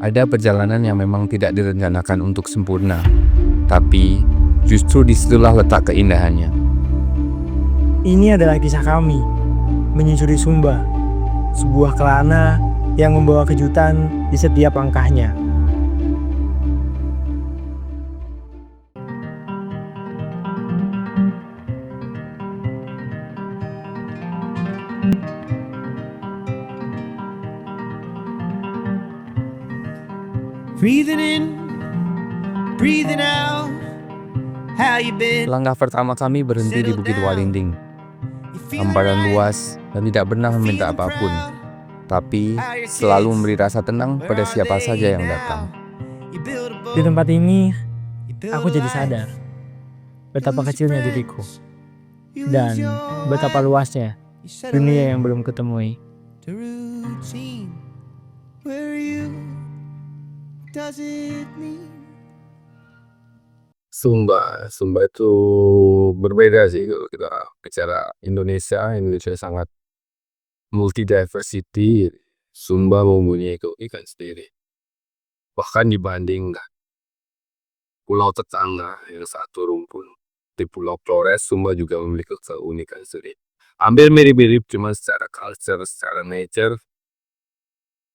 Ada perjalanan yang memang tidak direncanakan untuk sempurna, tapi justru disitulah letak keindahannya. Ini adalah kisah kami, menyusuri Sumba, sebuah kelana yang membawa kejutan di setiap langkahnya. Breathing in, breathing out. How you been? Langkah pertama kami berhenti di Bukit Walinding. Hamparan luas dan tidak pernah meminta apapun, tapi selalu memberi rasa tenang pada siapa saja yang datang. Di tempat ini, aku jadi sadar betapa kecilnya diriku dan betapa luasnya dunia yang belum ketemui. Sumba itu berbeda sih kalau kita bicara Indonesia. Indonesia sangat multi diversity. Sumba mempunyai keunikan sendiri. Bahkan dibanding pulau tetangga yang satu rumpun di Pulau Flores, Sumba juga memiliki keunikan sendiri. Hampir mirip-mirip, cuma secara culture, secara nature,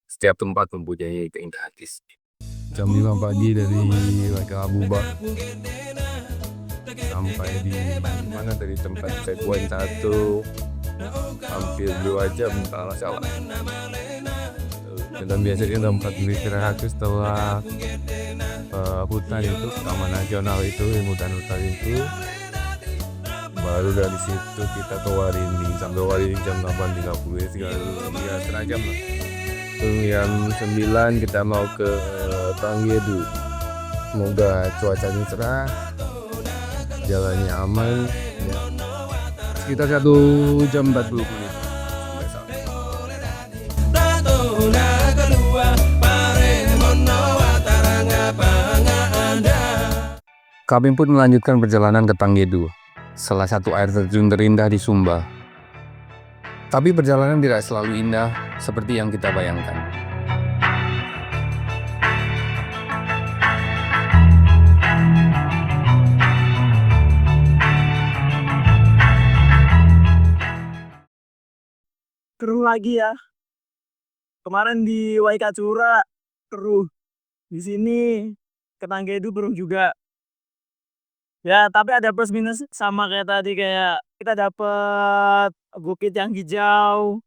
setiap tempat mempunyai keindahan di sini. Jam 5 pagi dari Lagabuba sampai di mana dari tempat checkpoint 1 hampir 2 jam kalau salah. Dan biasanya tempat beristirahat itu setelah hutan itu, taman nasional itu, hutan itu, baru dari situ kita ke Waringin. Sampai Waringin jam 8.30, ya setengah jam lah. Jam 9 kita mau ke Tangyedu. Semoga cuacanya cerah, jalannya aman ya. Sekitar 1 jam 40 menit sampai sana. Kami pun melanjutkan perjalanan ke Tangyedu, salah satu air terjun terindah di Sumba. Tapi perjalanan tidak selalu indah seperti yang kita bayangkan. Keruh lagi ya. Kemarin di Waikacura keruh. Di sini ke Tanggedu keruh juga. Ya, tapi ada plus minus sama kayak tadi, kayak kita dapet bukit yang hijau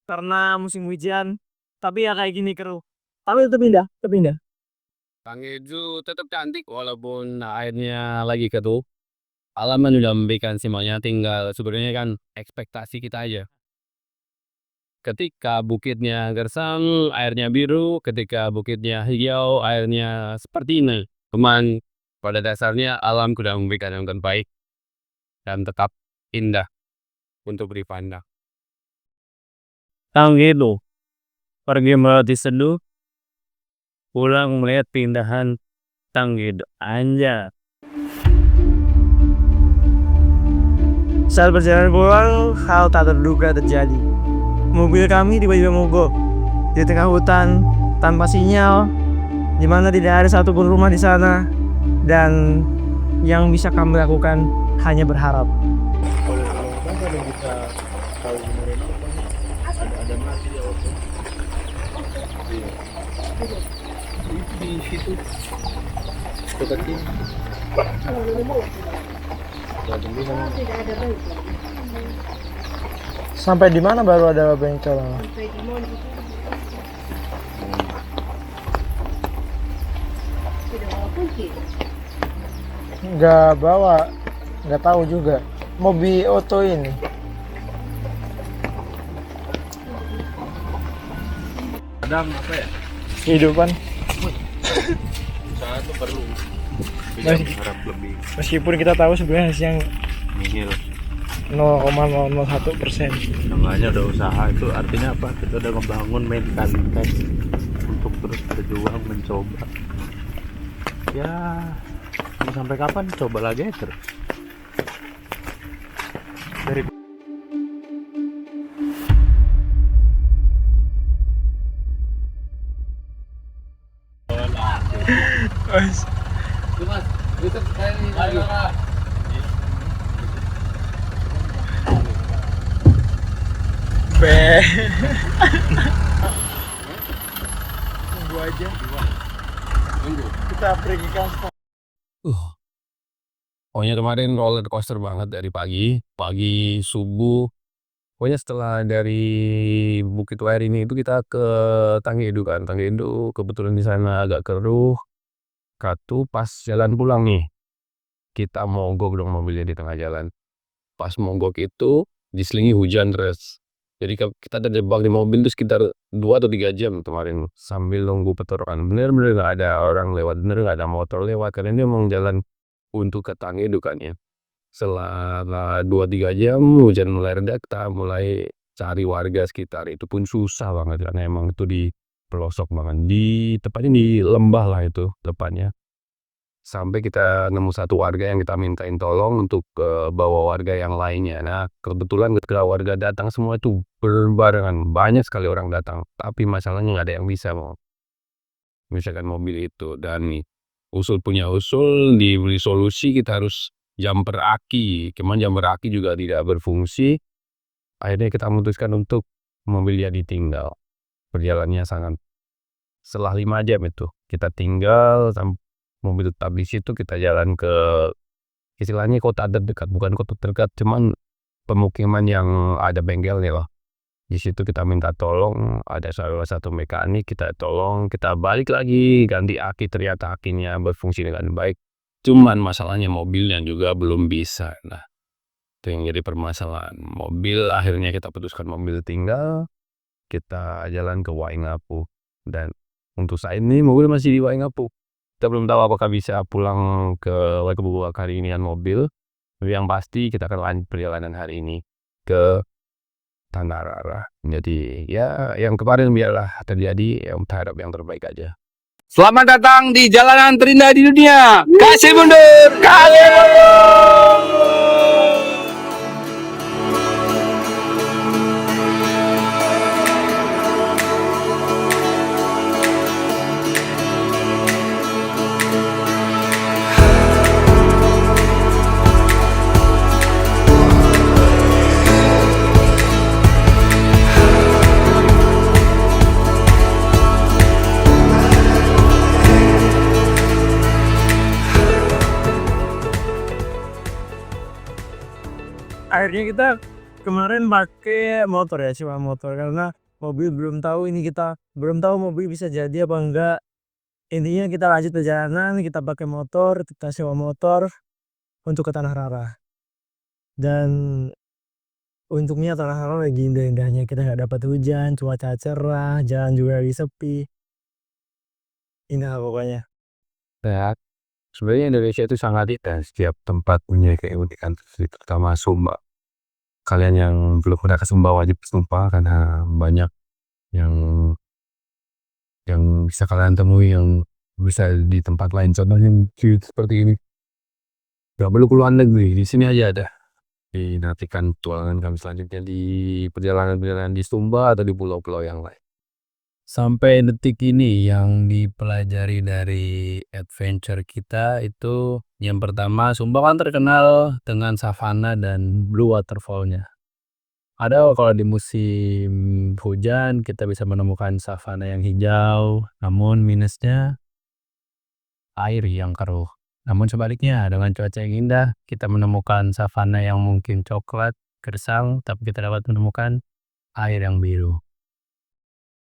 karena musim hujan. Tapi ya kayak gini keruh. Tapi tetap indah, tetap indah. Tangyedu tetap cantik walaupun airnya lagi keruh. Alam kan udah memberikan semuanya, tinggal sebenarnya kan ekspektasi kita aja. Ketika bukitnya gersang, airnya biru. Ketika bukitnya hijau, airnya seperti ini. Cuman pada dasarnya alam sudah memberikan yang terbaik dan tetap indah untuk dipandang. Tanggedu, pergi melewati seduh, pulang melihat keindahan Tanggedu. Anjay. Saat perjalanan pulang, hal tak terduga terjadi. Mobil kami tiba-tiba mogok di tengah hutan tanpa sinyal, di mana tidak ada satupun rumah di sana, dan yang bisa kami lakukan hanya berharap. Sampai di mana baru ada bengkel? Nggak bawa, nggak tahu juga. Mobil Oto ini. Kadang apa ya? Kehidupan. Usaha itu perlu. Harap lebih Meskipun kita tahu sebenarnya hasilnya nihil. 0,001%. Namanya udah usaha, itu artinya apa? Kita udah membangun mentalitas untuk terus berjuang mencoba. Ya, mau sampai kapan coba lagi terus. Dari Be. Tunggu aja. Kita pergi kan. Pokoknya kemarin roller coaster banget dari pagi subuh. Pokoknya setelah dari Bukit Wairinding itu kita ke Tanggedu kan. Tanggedu kebetulan di sana agak keruh. Katu pas jalan pulang nih, kita mogok dong mobilnya di tengah jalan. Pas mogok itu diselingi hujan deras. Jadi kita terjebak di mobil itu sekitar 2 atau 3 jam kemarin sambil nunggu peturunan. Bener-bener nggak ada orang lewat, bener nggak ada motor lewat karena dia emang jalan untuk ke Tanggedu kan ya. Setelah 2-3 jam hujan mulai reda, kita mulai cari warga sekitar. Itu pun susah banget karena emang itu di pelosok banget, tepatnya di lembah lah itu tepatnya. Sampai kita nemu satu warga yang kita mintain tolong untuk bawa warga yang lainnya. Nah kebetulan ketika warga datang semua itu berbarengan, banyak sekali orang datang. Tapi masalahnya nggak ada yang bisa mau misalkan mobil itu. Dan nih punya usul diberi solusi, kita harus jumper aki. Cuman jumper aki juga tidak berfungsi. Akhirnya kita memutuskan untuk mobilnya ditinggal. Perjalanannya setelah 5 jam itu kita tinggal mobil tetap di situ. Kita jalan ke istilahnya kota terdekat, bukan kota terdekat, cuman pemukiman yang ada bengkelnya lah. Di situ kita minta tolong, ada salah satu mekanik, kita tolong, kita balik lagi ganti aki. Ternyata akinya berfungsi dengan baik, cuman masalahnya mobilnya juga belum bisa. Nah itu yang jadi permasalahan mobil. Akhirnya kita putuskan mobil tinggal, kita jalan ke Waingapu. Dan untuk saat ini mobil masih di Waingapu. Kita belum tahu apakah bisa pulang ke Waingapu hari ini dengan mobil. Tapi yang pasti kita akan lanjut perjalanan hari ini ke Tanah Rara. Jadi ya yang kemarin biarlah terjadi, yang berharap yang terbaik aja. Selamat datang di jalanan terindah di dunia. Kasih mundur, kasih mundur. Akhirnya kita kemarin pakai motor ya, cuma motor karena mobil belum tahu mobil bisa jadi apa enggak. Intinya kita lanjut perjalanan, kita pakai motor, kita sewa motor untuk ke Tanah Rara. Dan untungnya Tanah Rara lagi indah-indahnya, kita nggak dapat hujan, cuaca cerah, jalan juga lagi sepi. Indah pokoknya. Ya, sebenarnya Indonesia itu sangat indah, setiap tempat punya keunikan, terutama Sumba. Kalian yang belum pernah ke Sumba wajib ke Sumba karena banyak yang bisa kalian temui yang bisa di tempat lain. Contohnya seperti ini. Gak perlu keluar negeri, di sini aja ada. Nantikan petualangan kami selanjutnya di perjalanan-perjalanan di Sumba atau di pulau-pulau yang lain. Sampai detik ini yang dipelajari dari adventure kita itu yang pertama, Sumba kan terkenal dengan savana dan blue waterfallnya. Ada kalau di musim hujan kita bisa menemukan savana yang hijau, namun minusnya air yang keruh. Namun sebaliknya dengan cuaca yang indah kita menemukan savana yang mungkin coklat, gersang, tapi kita dapat menemukan air yang biru.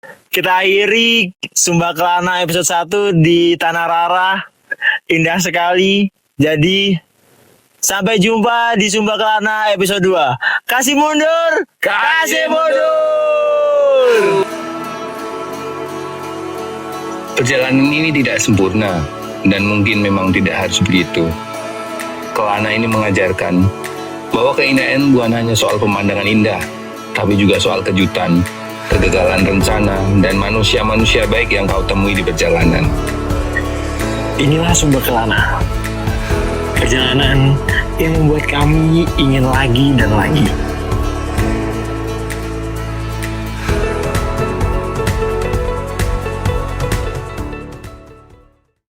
Kita akhiri Sumba Kelana episode 1 di Tanah Rara. Indah sekali. Jadi sampai jumpa di Sumba Kelana episode 2. Kasih mundur, kasih mundur. Perjalanan ini tidak sempurna dan mungkin memang tidak harus begitu. Kelana ini mengajarkan bahwa keindahan bukan hanya soal pemandangan indah, tapi juga soal kejutan, kegagalan rencana, dan manusia-manusia baik yang kau temui di perjalanan. Inilah Sumba Kelana. Perjalanan yang membuat kami ingin lagi dan lagi.